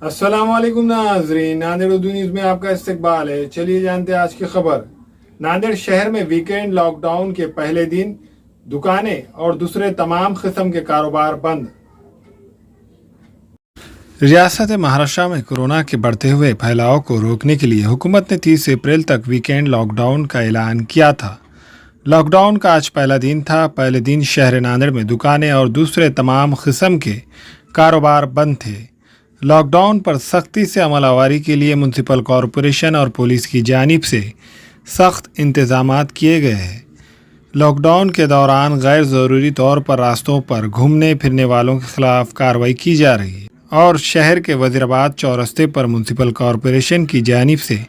अस्सलामुअलैकुम नाजरीन, नांदेड़ उर्दू न्यूज़ में आपका इस्तकबाल है। चलिए जानते हैं आज की खबर। नांदेड़ शहर में वीकेंड लॉकडाउन के पहले दिन दुकानें और दूसरे तमाम किस्म के कारोबार बंद। रियासत महाराष्ट्र में कोरोना के बढ़ते हुए फैलाव को रोकने के लिए हुकूमत ने 30 अप्रैल तक वीकेंड लॉकडाउन का ऐलान किया था। लॉकडाउन का आज पहला दिन था। पहले दिन शहर नांदेड़ में दुकानें और दूसरे तमाम किस्म के कारोबार बंद थे। लॉकडाउन पर सख्ती से अमलावरी के लिए म्यूनसिपल कॉरपोरेशन और पुलिस की जानिब से सख्त इंतजामात किए गए हैं। लॉकडाउन के दौरान गैर ज़रूरी तौर पर रास्तों पर घूमने फिरने वालों के खिलाफ कार्रवाई की जा रही है और शहर के वजीराबाद चौरस्ते पर म्यूनसिपल कॉरपोरेशन की जानिब से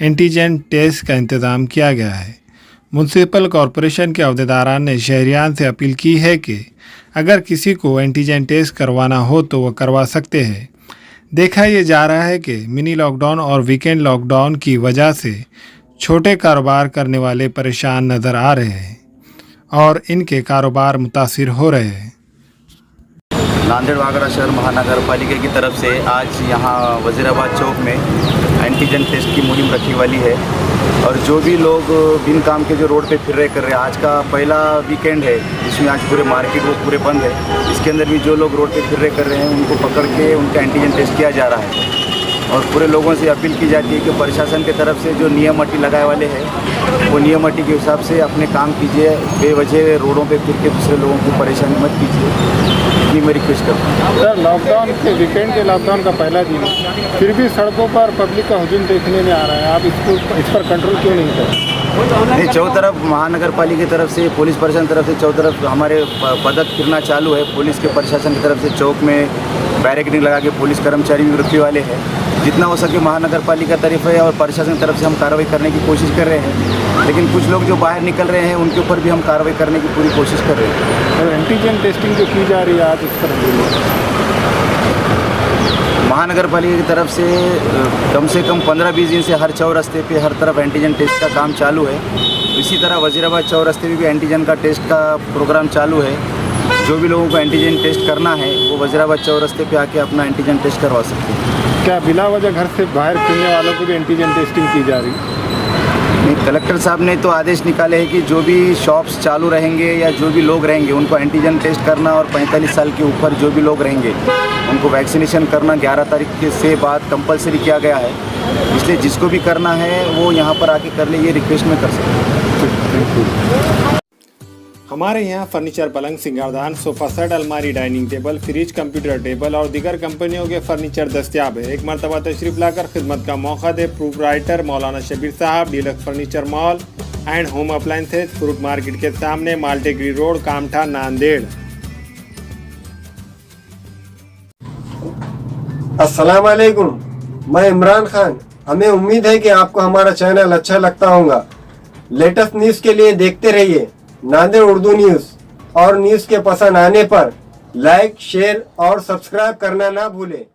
एंटीजन टेस्ट का इंतज़ाम किया गया है। म्यूनसिपल कॉरपोरेशन के अहदेदारान ने शहरियान से अपील की है कि अगर किसी को एंटीजन टेस्ट करवाना हो तो वह करवा सकते हैं। देखा यह जा रहा है कि मिनी लॉकडाउन और वीकेंड लॉकडाउन की वजह से छोटे कारोबार करने वाले परेशान नज़र आ रहे हैं और इनके कारोबार मुतासिर हो रहे हैं। नांदेड़ वागड़ा शहर महानगर पालिका की तरफ से आज यहाँ वजीराबाद चौक में एंटीजन टेस्ट की मुहिम रखी वाली है और जो भी लोग बिन काम के जो रोड पे फिर रहे कर रहे हैं, आज का पहला वीकेंड है जिसमें आज पूरे मार्केट वो पूरे बंद है। इसके अंदर भी जो लोग रोड पे फिर रहे कर रहे हैं उनको पकड़ के उनका एंटीजन टेस्ट किया जा रहा है और पूरे लोगों से अपील की जाती है कि प्रशासन की तरफ से जो नियम अटी लगाए वाले हैं वो नियम अटी के हिसाब से अपने काम कीजिए। बेवजह रोडों पे फिर के दूसरे लोगों को परेशानी मत कीजिए, ये मैं रिक्वेस्ट करता हूँ। सर, लॉकडाउन के वीकेंड के लॉकडाउन का पहला दिन फिर भी सड़कों पर पब्लिक का हुजूम देखने में आ रहा है। आप इस पर कंट्रोल क्यों नहीं कर नहीं, चौ तरफ महानगर पालिका की तरफ से पुलिस प्रशासन की तरफ से चौ तरफ हमारे पदक फिरना चालू है। पुलिस के प्रशासन की तरफ से चौक में बैरिकेडिंग लगा के पुलिस कर्मचारी भी रखे वाले हैं। जितना हो सके महानगर पालिका तरफ है और प्रशासन की तरफ से हम कार्रवाई करने की कोशिश कर रहे हैं, लेकिन कुछ लोग जो बाहर निकल रहे हैं उनके ऊपर भी हम कार्रवाई करने की पूरी कोशिश कर रहे हैं। और एंटीजन टेस्टिंग जो की जा रही है आज इस पर महानगर पालिका की तरफ से कम 15-20 दिन से हर चौरास्ते पे हर तरफ एंटीजन टेस्ट का काम चालू है। इसी तरह वजीराबाद चौरास्ते में भी एंटीजन का टेस्ट का प्रोग्राम चालू है। जो भी लोगों को एंटीजन टेस्ट करना है वो वजीराबाद चौरास्ते पे आके अपना एंटीजन टेस्ट करवा सकते हैं। क्या बिला वजह घर से बाहर फिरने वालों को भी एंटीजन टेस्टिंग की जा रही है? नहीं, कलेक्टर साहब ने तो आदेश निकाले हैं कि जो भी शॉप्स चालू रहेंगे या जो भी लोग रहेंगे उनको एंटीजन टेस्ट करना और 45 साल के ऊपर जो भी लोग रहेंगे उनको वैक्सीनेशन करना 11 तारीख से बाद कंपलसरी किया गया है। इसलिए जिसको भी करना है वो यहाँ पर आके कर ले, ये रिक्वेस्ट में कर सकते हैं। हमारे यहाँ फर्नीचर, पलंग, सिंगारदान, सोफा सेट, अलमारी, dining table, fridge, computer table और दीगर कंपनियों के फर्नीचर दस्तियाब है। एक मरतबा तशरीफ लाकर खिदमत का मौका दे। प्रोपराइटर मौलाना शबीर साहब, deluxe furniture mall and home appliances, fruit market के सामने, माल्टेगिरी रोड, कामठा, नांदेड़। अस्सलाम वालेकुम, मैं इमरान खान। हमें उम्मीद है कि आपको हमारा चैनल अच्छा लगता होगा। लेटेस्ट न्यूज़ के लिए देखते रहिए नांदेड़ उर्दू न्यूज़ और न्यूज़ के पसंद आने पर लाइक, शेयर और सब्सक्राइब करना ना भूलें।